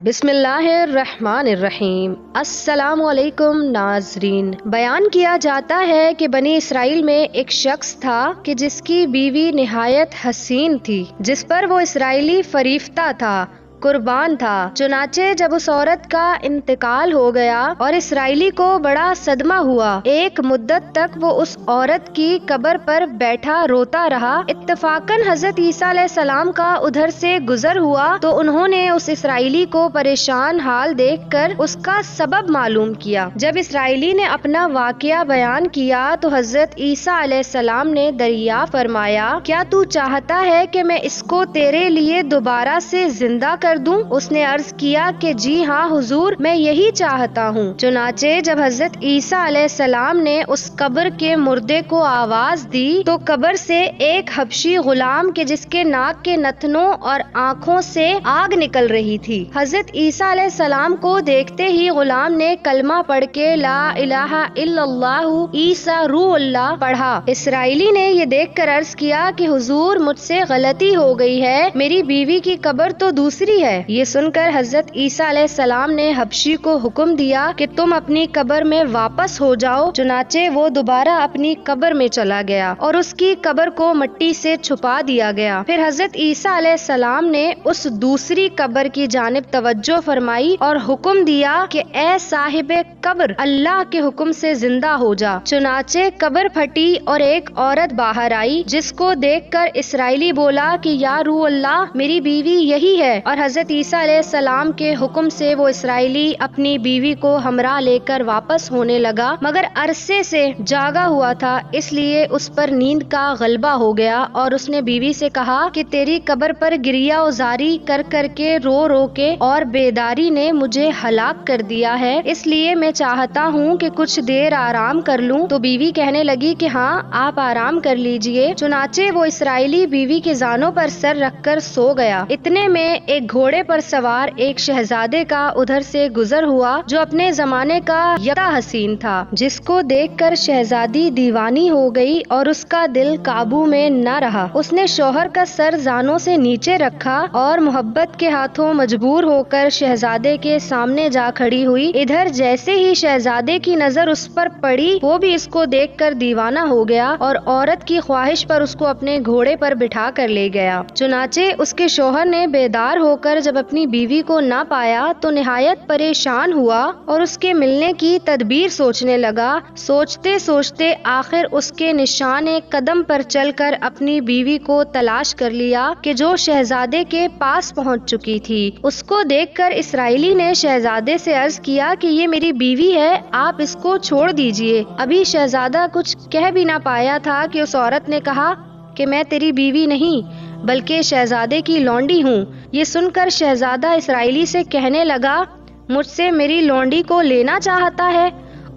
بسم اللہ الرحمن الرحیم۔ السلام علیکم ناظرین۔ بیان کیا جاتا ہے کہ بنی اسرائیل میں ایک شخص تھا کہ جس کی بیوی نہایت حسین تھی، جس پر وہ اسرائیلی فریفتہ تھا، قربان تھا۔ چنانچہ جب اس عورت کا انتقال ہو گیا اور اسرائیلی کو بڑا صدمہ ہوا، ایک مدت تک وہ اس عورت کی قبر پر بیٹھا روتا رہا۔ اتفاقاً حضرت عیسیٰ علیہ السلام کا ادھر سے گزر ہوا تو انہوں نے اس اسرائیلی کو پریشان حال دیکھ کر اس کا سبب معلوم کیا۔ جب اسرائیلی نے اپنا واقعہ بیان کیا تو حضرت عیسیٰ علیہ السلام نے دریافت فرمایا، کیا تو چاہتا ہے کہ میں اس کو تیرے لیے دوبارہ سے زندہ کر دوں؟ اس نے عرض کیا کہ جی ہاں حضور، میں یہی چاہتا ہوں۔ چنانچہ جب حضرت عیسیٰ علیہ السلام نے اس قبر کے مردے کو آواز دی تو قبر سے ایک حبشی غلام کے جس کے ناک کے نتنوں اور آنکھوں سے آگ نکل رہی تھی، حضرت عیسیٰ علیہ السلام کو دیکھتے ہی غلام نے کلمہ پڑھ کے لا الہ الا اللہ عیسیٰ روح اللہ پڑھا۔ اسرائیلی نے یہ دیکھ کر عرض کیا کہ حضور، مجھ سے غلطی ہو گئی ہے، میری بیوی کی قبر تو دوسری ہے۔ یہ سن کر حضرت عیسیٰ علیہ السلام نے حبشی کو حکم دیا کہ تم اپنی قبر میں واپس ہو جاؤ۔ چنانچہ وہ دوبارہ اپنی قبر میں چلا گیا اور اس کی قبر کو مٹی سے چھپا دیا گیا۔ پھر حضرت عیسیٰ علیہ السلام نے اس دوسری قبر کی جانب توجہ فرمائی اور حکم دیا کہ اے صاحب قبر، اللہ کے حکم سے زندہ ہو جا۔ چنانچہ قبر پھٹی اور ایک عورت باہر آئی، جس کو دیکھ کر اسرائیلی بولا کہ یا روح اللہ، میری بیوی یہی ہے۔ اور حضرت عیسیٰ علیہ السلام کے حکم سے وہ اسرائیلی اپنی بیوی کو ہمراہ لے کر واپس ہونے لگا، مگر عرصے سے جاگا ہوا تھا، اس لیے اس پر نیند کا غلبہ ہو گیا اور اس نے بیوی سے کہا کہ تیری قبر پر گریہ وزاری کر کر کے رو رو کے اور بیداری نے مجھے ہلاک کر دیا ہے، اس لیے میں چاہتا ہوں کہ کچھ دیر آرام کر لوں۔ تو بیوی کہنے لگی کہ ہاں، آپ آرام کر لیجئے۔ چنانچہ وہ اسرائیلی بیوی کے زانوں پر سر رکھ کر سو گیا۔ اتنے میں ایک گھوڑے پر سوار ایک شہزادے کا ادھر سے گزر ہوا جو اپنے زمانے کا یکتا حسین تھا، جس کو دیکھ کر شہزادی دیوانی ہو گئی اور اس کا دل قابو میں نہ رہا۔ اس نے شوہر کا سر زانوں سے نیچے رکھا اور محبت کے ہاتھوں مجبور ہو کر شہزادے کے سامنے جا کھڑی ہوئی۔ ادھر جیسے ہی شہزادے کی نظر اس پر پڑی، وہ بھی اس کو دیکھ کر دیوانہ ہو گیا اور عورت کی خواہش پر اس کو اپنے گھوڑے پر بٹھا کر لے گیا۔ چنانچہ اس کے شوہر نے بیدار ہو کر جب اپنی بیوی کو نہ پایا تو نہایت پریشان ہوا اور اس کے ملنے کی تدبیر سوچنے لگا۔ سوچتے سوچتے آخر اس کے نشان قدم پر چل کر اپنی بیوی کو تلاش کر لیا کہ جو شہزادے کے پاس پہنچ چکی تھی۔ اس کو دیکھ کر اسرائیلی نے شہزادے سے عرض کیا کہ یہ میری بیوی ہے، آپ اس کو چھوڑ دیجئے۔ ابھی شہزادہ کچھ کہہ بھی نہ پایا تھا کہ اس عورت نے کہا کہ میں تیری بیوی نہیں بلکہ شہزادے کی لونڈی ہوں۔ یہ سن کر شہزادہ اسرائیلی سے کہنے لگا، مجھ سے میری لونڈی کو لینا چاہتا ہے؟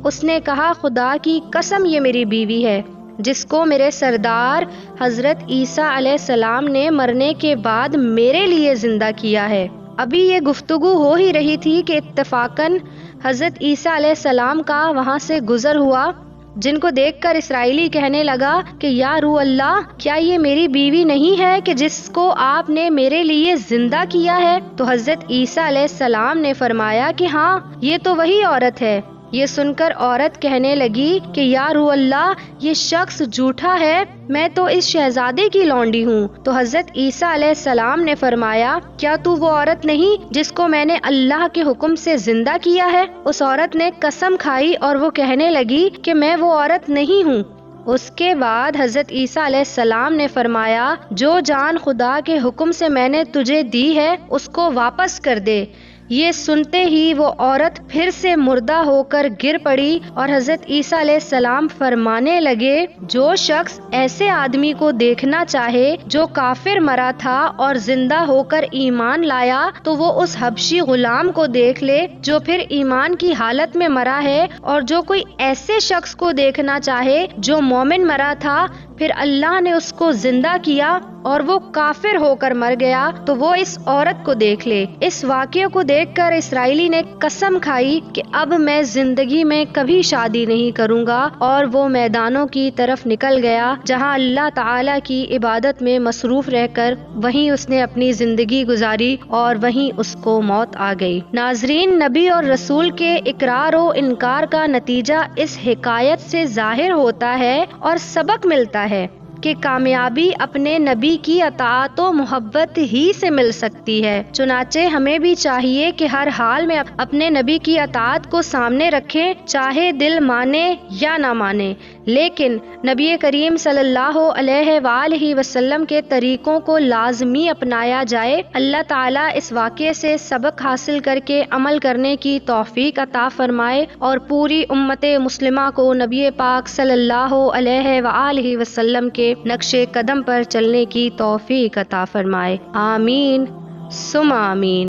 اس نے کہا، خدا کی قسم، یہ میری بیوی ہے جس کو میرے سردار حضرت عیسیٰ علیہ السلام نے مرنے کے بعد میرے لیے زندہ کیا ہے۔ ابھی یہ گفتگو ہو ہی رہی تھی کہ اتفاقاً حضرت عیسیٰ علیہ السلام کا وہاں سے گزر ہوا، جن کو دیکھ کر اسرائیلی کہنے لگا کہ یا روح اللہ، کیا یہ میری بیوی نہیں ہے کہ جس کو آپ نے میرے لیے زندہ کیا ہے؟ تو حضرت عیسیٰ علیہ السلام نے فرمایا کہ ہاں، یہ تو وہی عورت ہے۔ یہ سن کر عورت کہنے لگی کہ یا روح اللہ، یہ شخص جھوٹا ہے، میں تو اس شہزادے کی لونڈی ہوں۔ تو حضرت عیسیٰ علیہ السلام نے فرمایا، کیا تو وہ عورت نہیں جس کو میں نے اللہ کے حکم سے زندہ کیا ہے؟ اس عورت نے قسم کھائی اور وہ کہنے لگی کہ میں وہ عورت نہیں ہوں۔ اس کے بعد حضرت عیسیٰ علیہ السلام نے فرمایا، جو جان خدا کے حکم سے میں نے تجھے دی ہے اس کو واپس کر دے۔ یہ سنتے ہی وہ عورت پھر سے مردہ ہو کر گر پڑی اور حضرت عیسیٰ علیہ السلام فرمانے لگے، جو شخص ایسے آدمی کو دیکھنا چاہے جو کافر مرا تھا اور زندہ ہو کر ایمان لایا تو وہ اس حبشی غلام کو دیکھ لے جو پھر ایمان کی حالت میں مرا ہے، اور جو کوئی ایسے شخص کو دیکھنا چاہے جو مومن مرا تھا پھر اللہ نے اس کو زندہ کیا اور وہ کافر ہو کر مر گیا تو وہ اس عورت کو دیکھ لے۔ اس واقعے کو دیکھ کر اسرائیلی نے قسم کھائی کہ اب میں زندگی میں کبھی شادی نہیں کروں گا، اور وہ میدانوں کی طرف نکل گیا جہاں اللہ تعالی کی عبادت میں مصروف رہ کر وہیں اس نے اپنی زندگی گزاری اور وہیں اس کو موت آ گئی۔ ناظرین، نبی اور رسول کے اقرار و انکار کا نتیجہ اس حکایت سے ظاہر ہوتا ہے اور سبق ملتا ہے کہ کامیابی اپنے نبی کی اطاعت و محبت ہی سے مل سکتی ہے۔ چنانچہ ہمیں بھی چاہیے کہ ہر حال میں اپنے نبی کی اطاعت کو سامنے رکھیں، چاہے دل مانے یا نہ مانے، لیکن نبی کریم صلی اللہ علیہ وآلہ وسلم کے طریقوں کو لازمی اپنایا جائے۔ اللہ تعالیٰ اس واقعے سے سبق حاصل کر کے عمل کرنے کی توفیق عطا فرمائے اور پوری امت مسلمہ کو نبی پاک صلی اللہ علیہ وآلہ وسلم کے نقش قدم پر چلنے کی توفیق عطا فرمائے۔ آمین ثم آمین۔